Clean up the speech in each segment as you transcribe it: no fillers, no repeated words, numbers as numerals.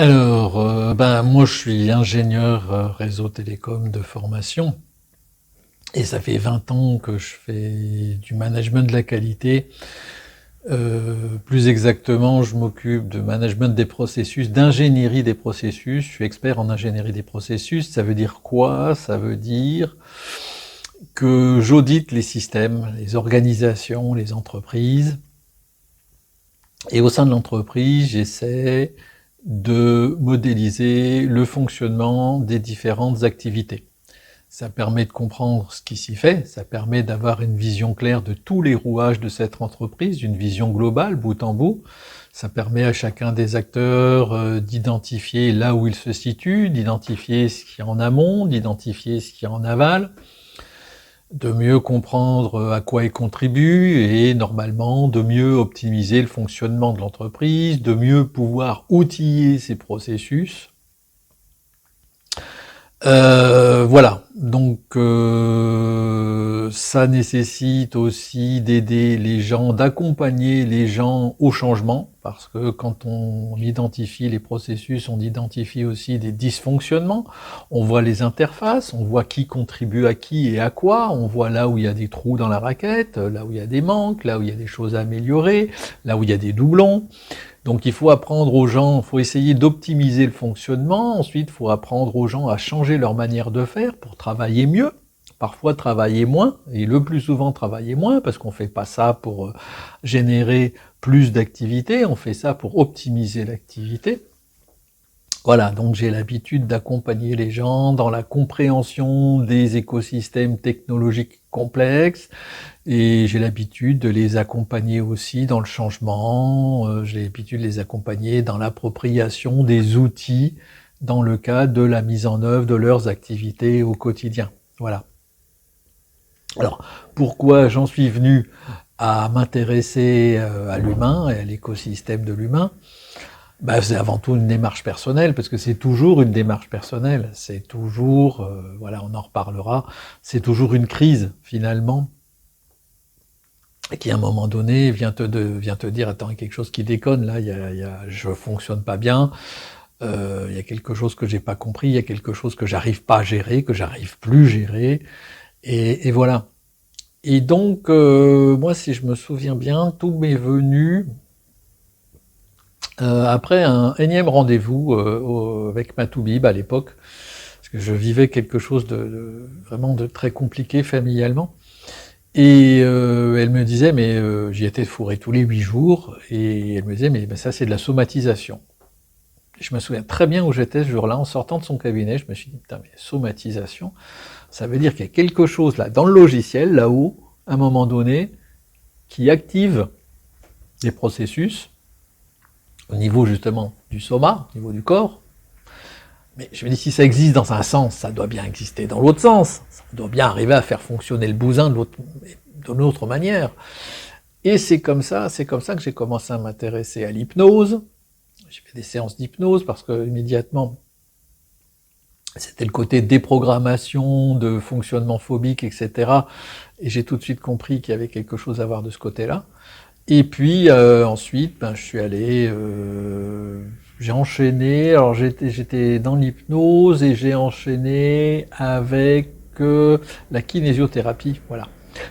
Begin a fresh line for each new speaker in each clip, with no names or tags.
Moi je suis ingénieur réseau télécom de formation et ça fait 20 ans que je fais du management de la qualité. Plus exactement, je m'occupe de management des processus, d'ingénierie des processus. Je suis expert en ingénierie des processus. Ça veut dire quoi? Ça veut dire que j'audite les systèmes, les organisations, les entreprises. Et au sein de l'entreprise, j'essaie de modéliser le fonctionnement des différentes activités. Ça permet de comprendre ce qui s'y fait, ça permet d'avoir une vision claire de tous les rouages de cette entreprise, une vision globale, bout en bout. Ça permet à chacun des acteurs d'identifier là où il se situe, d'identifier ce qui est en amont, d'identifier ce qui est en aval, de mieux comprendre à quoi il contribue et normalement de mieux optimiser le fonctionnement de l'entreprise, de mieux pouvoir outiller ses processus. Voilà, donc ça nécessite aussi d'aider les gens, d'accompagner les gens au changement, parce que quand on identifie les processus, on identifie aussi des dysfonctionnements, on voit les interfaces, on voit qui contribue à qui et à quoi, on voit là où il y a des trous dans la raquette, là où il y a des manques, là où il y a des choses à améliorer, là où il y a des doublons. Donc il faut apprendre aux gens, il faut essayer d'optimiser le fonctionnement, ensuite il faut apprendre aux gens à changer leur manière de faire pour travailler mieux, parfois travailler moins, et le plus souvent travailler moins, parce qu'on fait pas ça pour générer plus d'activité, on fait ça pour optimiser l'activité. Voilà, donc j'ai l'habitude d'accompagner les gens dans la compréhension des écosystèmes technologiques complexes, et j'ai l'habitude de les accompagner aussi dans le changement, j'ai l'habitude de les accompagner dans l'appropriation des outils dans le cadre de la mise en œuvre de leurs activités au quotidien. Voilà. Alors, pourquoi j'en suis venu à m'intéresser à l'humain et à l'écosystème de l'humain? C'est avant tout une démarche personnelle, parce que c'est toujours une démarche personnelle, c'est toujours, voilà, on en reparlera, c'est toujours une crise, finalement, qui à un moment donné vient te dire, attends, il y a quelque chose qui déconne, là, je fonctionne pas bien, il y a quelque chose que j'ai pas compris, il y a quelque chose que j'arrive pas à gérer, que j'arrive plus à gérer, et voilà. Et donc, moi, si je me souviens bien, tout m'est venu après un énième rendez-vous avec Matoubib à l'époque, parce que je vivais quelque chose vraiment de très compliqué familialement. Et elle me disait, mais j'y étais fourré tous les 8 jours, et elle me disait, mais ça c'est de la somatisation. Et je me souviens très bien où j'étais ce jour-là, en sortant de son cabinet, je me suis dit, putain, mais somatisation, ça veut dire qu'il y a quelque chose là, dans le logiciel, là-haut, à un moment donné, qui active des processus, au niveau justement du soma, au niveau du corps. Mais je me dis, si ça existe dans un sens, ça doit bien exister dans l'autre sens. Ça doit bien arriver à faire fonctionner le bousin d'une autre manière. Et c'est comme ça que j'ai commencé à m'intéresser à l'hypnose. J'ai fait des séances d'hypnose parce que immédiatement, c'était le côté déprogrammation, de fonctionnement phobique, etc. Et j'ai tout de suite compris qu'il y avait quelque chose à voir de ce côté-là. Et puis ensuite, je suis allé, j'ai enchaîné. Alors j'étais dans l'hypnose et j'ai enchaîné avec la kinésiothérapie. Voilà.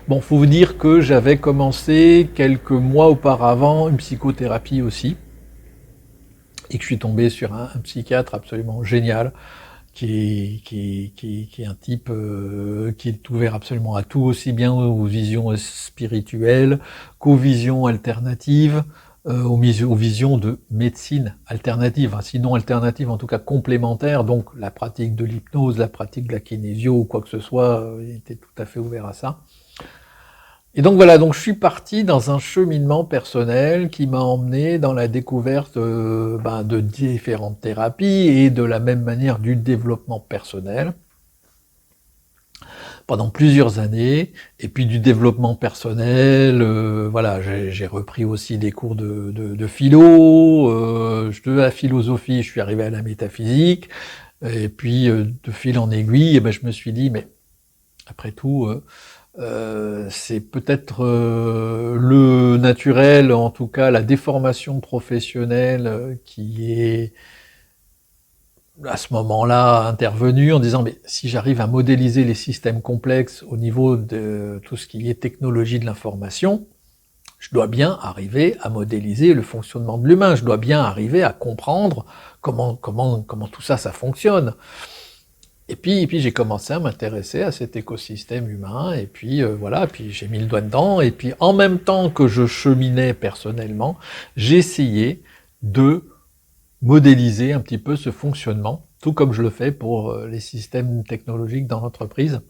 Bon, faut vous dire que j'avais commencé quelques mois auparavant une psychothérapie aussi, et que je suis tombé sur un psychiatre absolument génial, qui est un type qui est ouvert absolument à tout, aussi bien aux visions spirituelles qu'aux visions alternatives, aux visions de médecine alternative, sinon alternative, en tout cas complémentaire, donc la pratique de l'hypnose, la pratique de la kinésio ou quoi que ce soit, il était tout à fait ouvert à ça. Et donc voilà, donc je suis parti dans un cheminement personnel qui m'a emmené dans la découverte de différentes thérapies et de la même manière du développement personnel pendant plusieurs années, et puis du développement personnel, voilà, j'ai repris aussi des cours de philo, de la philosophie, je suis arrivé à la métaphysique, et puis de fil en aiguille, je me suis dit, mais après tout, c'est peut-être le naturel, en tout cas la déformation professionnelle qui est à ce moment-là intervenu en disant, mais si j'arrive à modéliser les systèmes complexes au niveau de tout ce qui est technologie de l'information, je dois bien arriver à modéliser le fonctionnement de l'humain, je dois bien arriver à comprendre comment tout ça fonctionne. Et puis j'ai commencé à m'intéresser à cet écosystème humain, et puis voilà, puis j'ai mis le doigt dedans, et puis en même temps que je cheminais personnellement, j'essayais de modéliser un petit peu ce fonctionnement, tout comme je le fais pour les systèmes technologiques dans l'entreprise.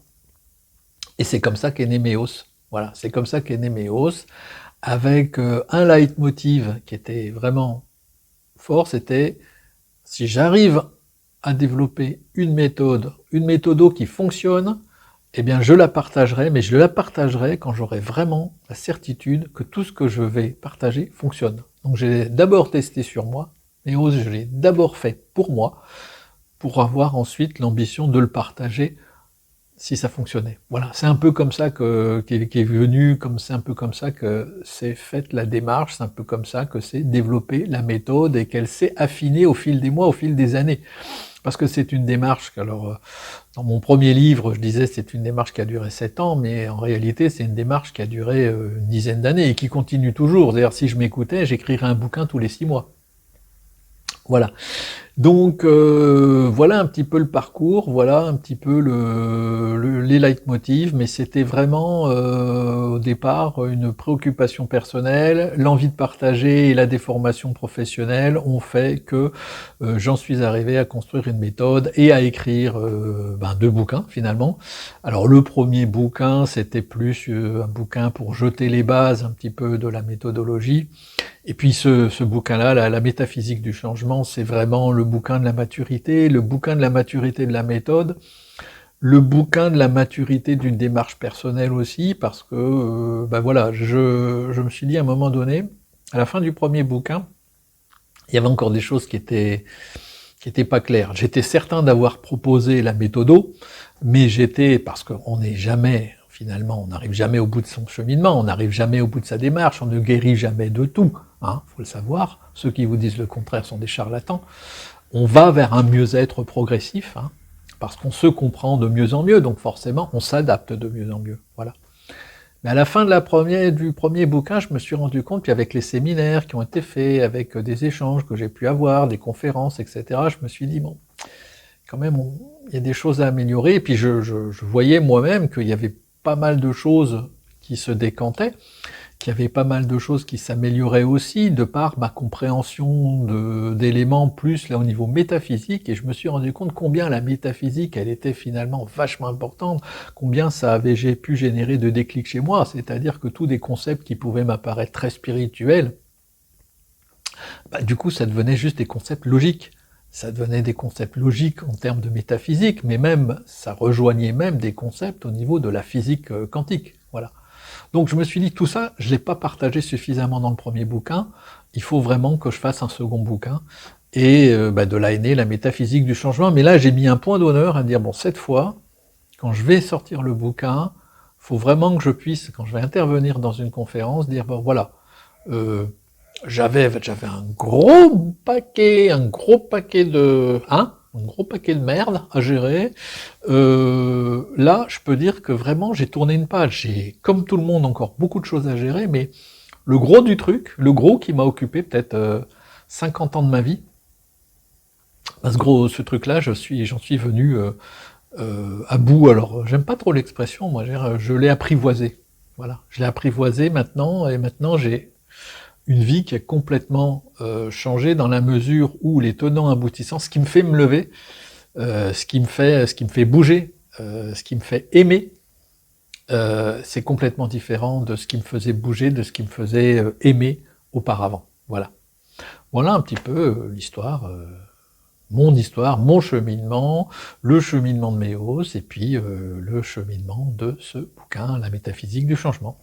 Et c'est comme ça qu'est né Méos. Voilà, c'est comme ça qu'est né Méos, avec un leitmotiv qui était vraiment fort, c'était si j'arrive à développer une méthode qui fonctionne, eh bien je la partagerai, mais je la partagerai quand j'aurai vraiment la certitude que tout ce que je vais partager fonctionne. Donc j'ai d'abord testé sur moi, Méos, je l'ai d'abord fait pour moi, pour avoir ensuite l'ambition de le partager si ça fonctionnait. Voilà, c'est un peu comme ça qu'est venu, c'est un peu comme ça que s'est faite la démarche, c'est un peu comme ça que s'est développée la méthode et qu'elle s'est affinée au fil des mois, au fil des années. Parce que c'est une démarche, alors dans mon premier livre, je disais c'est une démarche qui a duré 7 ans, mais en réalité c'est une démarche qui a duré une dizaine d'années et qui continue toujours. D'ailleurs, si je m'écoutais, j'écrirais un bouquin tous les 6 mois. Voilà. Donc voilà un petit peu le parcours, voilà un petit peu les leitmotivs, mais c'était vraiment au départ une préoccupation personnelle, l'envie de partager et la déformation professionnelle ont fait que j'en suis arrivé à construire une méthode et à écrire 2 bouquins finalement. Alors le premier bouquin, c'était plus un bouquin pour jeter les bases un petit peu de la méthodologie. Et puis ce bouquin-là, la métaphysique du changement, c'est vraiment le bouquin de la maturité, le bouquin de la maturité de la méthode, le bouquin de la maturité d'une démarche personnelle aussi, parce que voilà, je me suis dit à un moment donné, à la fin du premier bouquin, il y avait encore des choses qui étaient pas claires. J'étais certain d'avoir proposé la méthodo, mais parce qu'on n'est jamais, finalement, on n'arrive jamais au bout de son cheminement, on n'arrive jamais au bout de sa démarche, on ne guérit jamais de tout, hein, faut le savoir. Ceux qui vous disent le contraire sont des charlatans. On va vers un mieux-être progressif, hein, parce qu'on se comprend de mieux en mieux, donc forcément, on s'adapte de mieux en mieux, voilà. Mais à la fin du premier bouquin, je me suis rendu compte qu'avec les séminaires qui ont été faits, avec des échanges que j'ai pu avoir, des conférences, etc., je me suis dit, bon, quand même, il y a des choses à améliorer, et puis je voyais moi-même qu'il y avait pas mal de choses qui se décantaient, qu'il y avait pas mal de choses qui s'amélioraient aussi, de par ma compréhension d'éléments plus là au niveau métaphysique, et je me suis rendu compte combien la métaphysique, elle était finalement vachement importante, combien ça avait pu générer de déclics chez moi, c'est-à-dire que tous des concepts qui pouvaient m'apparaître très spirituels, du coup ça devenait juste des concepts logiques. Ça devenait des concepts logiques en termes de métaphysique, mais même, ça rejoignait même des concepts au niveau de la physique quantique, voilà. Donc je me suis dit, tout ça, je l'ai pas partagé suffisamment dans le premier bouquin, il faut vraiment que je fasse un second bouquin, et de là est née la métaphysique du changement, mais là j'ai mis un point d'honneur à dire, bon, cette fois, quand je vais sortir le bouquin, faut vraiment que je puisse, quand je vais intervenir dans une conférence, dire, bon voilà, j'avais un gros paquet de merde à gérer. Là, je peux dire que vraiment, j'ai tourné une page. J'ai, comme tout le monde, encore beaucoup de choses à gérer, mais le gros du truc, le gros qui m'a occupé peut-être 50 ans de ma vie, ce truc-là, j'en suis venu à bout. Alors, j'aime pas trop l'expression, moi, je l'ai apprivoisé. Voilà, je l'ai apprivoisé maintenant, et maintenant j'ai une vie qui a complètement changé dans la mesure où les tenants aboutissants, ce qui me fait me lever, ce qui me fait bouger, ce qui me fait aimer, c'est complètement différent de ce qui me faisait bouger, de ce qui me faisait aimer auparavant. Voilà. Voilà un petit peu l'histoire, mon cheminement, le cheminement de Méos, et puis le cheminement de ce bouquin, La métaphysique du changement.